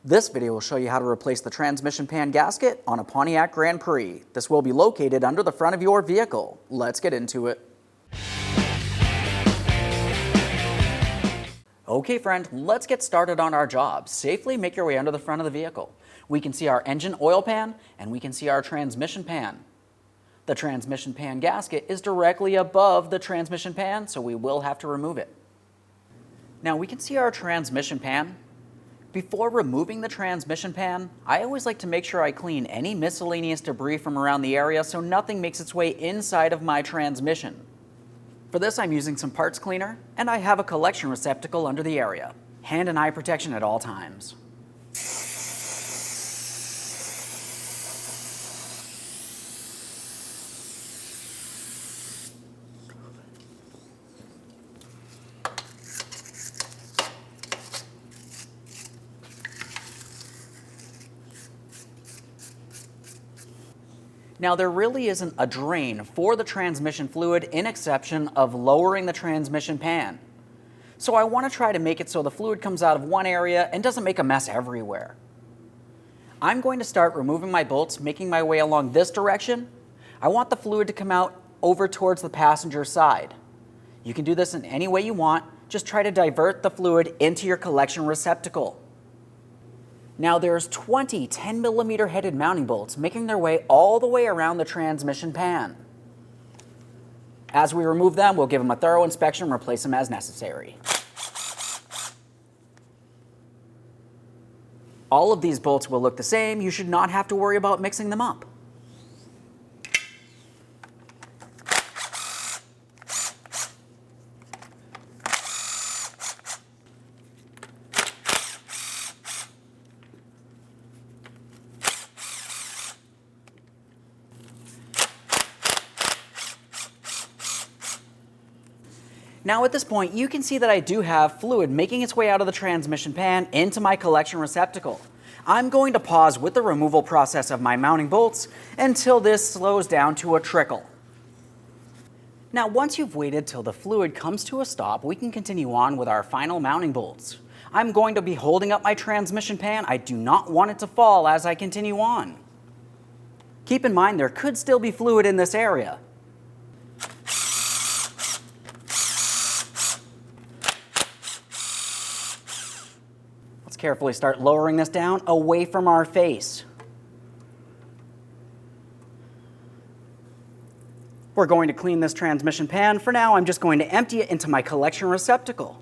This video will show you how to replace the transmission pan gasket on a Pontiac Grand Prix. This will be located under the front of your vehicle. Let's get into it. Okay friend, let's get started on our job. Safely make your way under the front of the vehicle. We can see our engine oil pan and we can see our transmission pan. The transmission pan gasket is directly above the transmission pan, so we will have to remove it. Now we can see our transmission pan. Before removing the transmission pan, I always like to make sure I clean any miscellaneous debris from around the area so nothing makes its way inside of my transmission. For this, I'm using some parts cleaner, and I have a collection receptacle under the area. Hand and eye protection at all times. Now there really isn't a drain for the transmission fluid in exception of lowering the transmission pan. So I want to try to make it so the fluid comes out of one area and doesn't make a mess everywhere. I'm going to start removing my bolts, making my way along this direction. I want the fluid to come out over towards the passenger side. You can do this in any way you want, just try to divert the fluid into your collection receptacle. Now there's 20 10mm headed mounting bolts making their way all the way around the transmission pan. As we remove them, we'll give them a thorough inspection and replace them as necessary. All of these bolts will look the same. You should not have to worry about mixing them up. Now at this point, you can see that I do have fluid making its way out of the transmission pan into my collection receptacle. I'm going to pause with the removal process of my mounting bolts until this slows down to a trickle. Now once you've waited till the fluid comes to a stop, we can continue on with our final mounting bolts. I'm going to be holding up my transmission pan. I do not want it to fall as I continue on. Keep in mind there could still be fluid in this area. Carefully start lowering this down away from our face. We're going to clean this transmission pan. For now, I'm just going to empty it into my collection receptacle.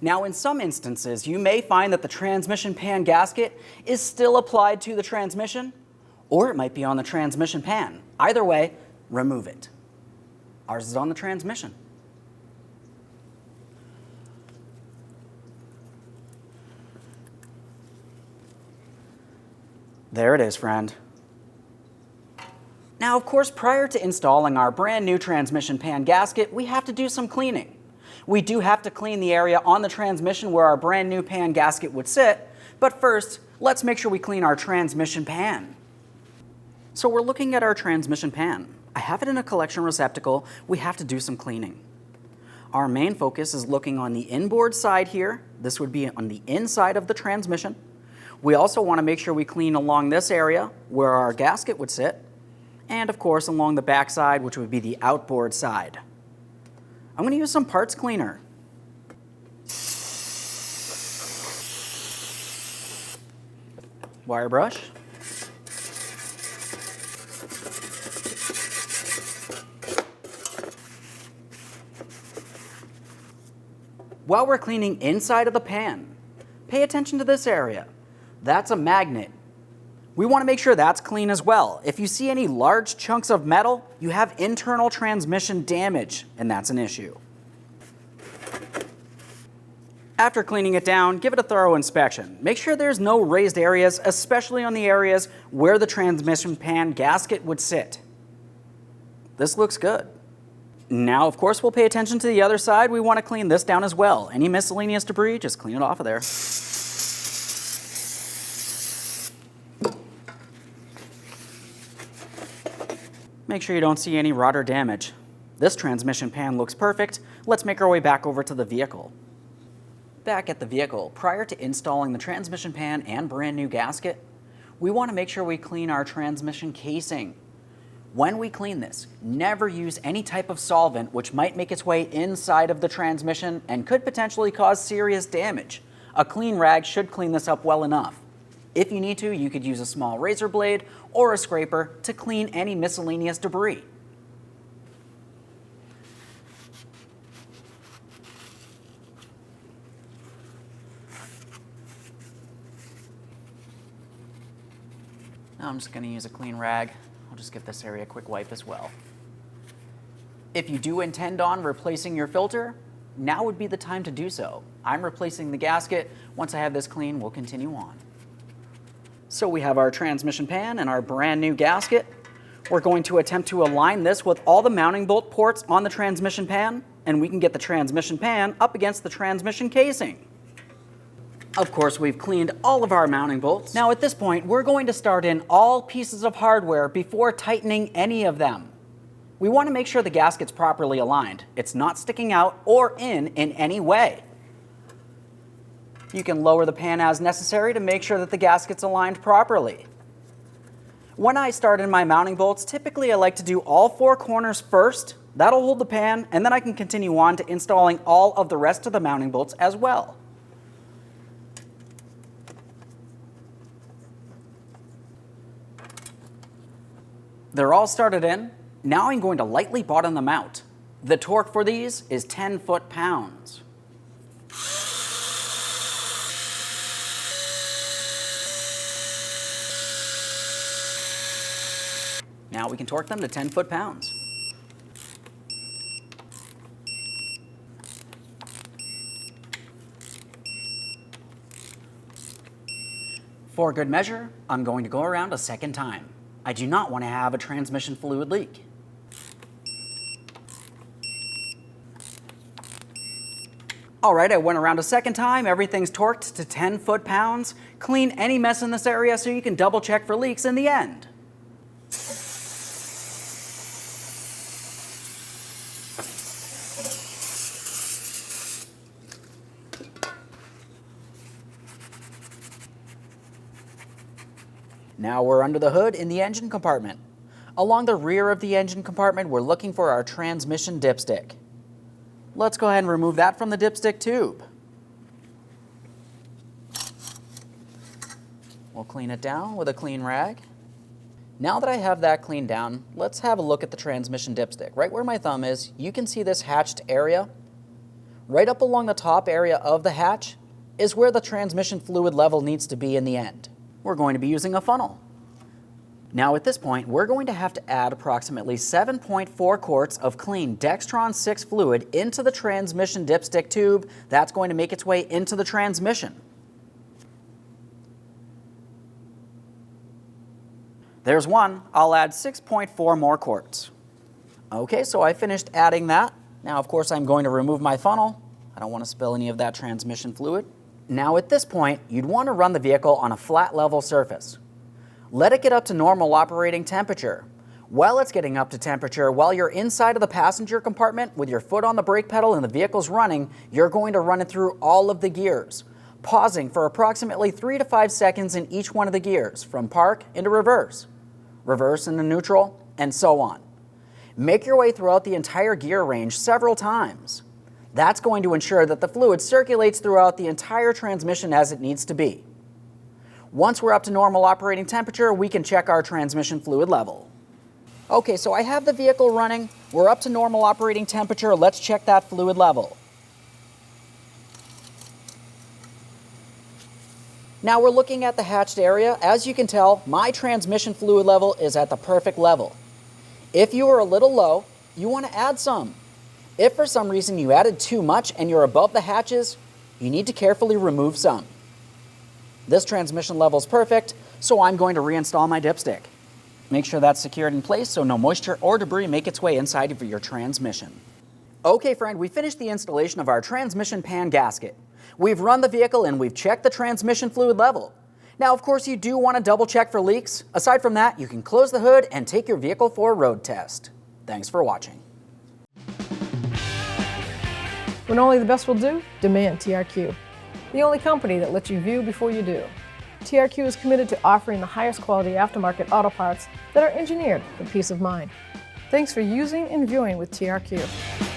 Now, in some instances, you may find that the transmission pan gasket is still applied to the transmission, or it might be on the transmission pan. Either way, remove it. Ours is on the transmission. There it is, friend. Now, of course, prior to installing our brand new transmission pan gasket, we have to do some cleaning. We do have to clean the area on the transmission where our brand new pan gasket would sit, but first, let's make sure we clean our transmission pan. So we're looking at our transmission pan. I have it in a collection receptacle. We have to do some cleaning. Our main focus is looking on the inboard side here. This would be on the inside of the transmission. We also want to make sure we clean along this area where our gasket would sit, and of course along the back side, which would be the outboard side. I'm going to use some parts cleaner. Wire brush. While we're cleaning inside of the pan, pay attention to this area. That's a magnet. We want to make sure that's clean as well. If you see any large chunks of metal, you have internal transmission damage, and that's an issue. After cleaning it down, give it a thorough inspection. Make sure there's no raised areas, especially on the areas where the transmission pan gasket would sit. This looks good. Now, of course, we'll pay attention to the other side. We want to clean this down as well. Any miscellaneous debris, just clean it off of there. Make sure you don't see any rot or damage. This transmission pan looks perfect. Let's make our way back over to the vehicle. Back at the vehicle, prior to installing the transmission pan and brand new gasket, we want to make sure we clean our transmission casing. When we clean this, never use any type of solvent which might make its way inside of the transmission and could potentially cause serious damage. A clean rag should clean this up well enough. If you need to, you could use a small razor blade or a scraper to clean any miscellaneous debris. Now I'm just going to use a clean rag. I'll just give this area a quick wipe as well. If you do intend on replacing your filter, now would be the time to do so. I'm replacing the gasket. Once I have this clean, we'll continue on. So we have our transmission pan and our brand new gasket. We're going to attempt to align this with all the mounting bolt ports on the transmission pan, and we can get the transmission pan up against the transmission casing. Of course, we've cleaned all of our mounting bolts. Now at this point, we're going to start in all pieces of hardware before tightening any of them. We want to make sure the gasket's properly aligned. It's not sticking out or in any way. You can lower the pan as necessary to make sure that the gasket's aligned properly. When I start in my mounting bolts, typically I like to do all 4 corners first. That'll hold the pan, and then I can continue on to installing all of the rest of the mounting bolts as well. They're all started in. Now I'm going to lightly bottom them out. The torque for these is 10 foot-pounds. Now we can torque them to 10 foot-pounds. For good measure, I'm going to go around a second time. I do not want to have a transmission fluid leak. All right, I went around a second time. Everything's torqued to 10 foot-pounds. Clean any mess in this area so you can double check for leaks in the end. Now we're under the hood in the engine compartment. Along the rear of the engine compartment, we're looking for our transmission dipstick. Let's go ahead and remove that from the dipstick tube. We'll clean it down with a clean rag. Now that I have that cleaned down, let's have a look at the transmission dipstick. Right where my thumb is, you can see this hatched area. Right up along the top area of the hatch is where the transmission fluid level needs to be in the end. We're going to be using a funnel. Now at this point, we're going to have to add approximately 7.4 quarts of clean Dextron 6 fluid into the transmission dipstick tube. That's going to make its way into the transmission. There's one. I'll add 6.4 more quarts. Okay, so I finished adding that. Now, of course, I'm going to remove my funnel. I don't want to spill any of that transmission fluid. Now at this point, you'd want to run the vehicle on a flat level surface. Let it get up to normal operating temperature. While it's getting up to temperature, while you're inside of the passenger compartment with your foot on the brake pedal and the vehicle's running, you're going to run it through all of the gears, pausing for approximately 3 to 5 seconds in each one of the gears, from park into reverse, reverse into neutral, and so on. Make your way throughout the entire gear range several times. That's going to ensure that the fluid circulates throughout the entire transmission as it needs to be. Once we're up to normal operating temperature, we can check our transmission fluid level. Okay, so I have the vehicle running. We're up to normal operating temperature. Let's check that fluid level. Now we're looking at the hatched area. As you can tell, my transmission fluid level is at the perfect level. If you are a little low, you want to add some. If for some reason you added too much and you're above the hatches, you need to carefully remove some. This transmission level is perfect, so I'm going to reinstall my dipstick. Make sure that's secured in place so no moisture or debris make its way inside of your transmission. Okay friend, we finished the installation of our transmission pan gasket. We've run the vehicle and we've checked the transmission fluid level. Now of course you do want to double check for leaks. Aside from that, you can close the hood and take your vehicle for a road test. Thanks for watching. When only the best will do, demand TRQ. the only company that lets you view before you do. TRQ is committed to offering the highest quality aftermarket auto parts that are engineered for peace of mind. Thanks for using and viewing with TRQ.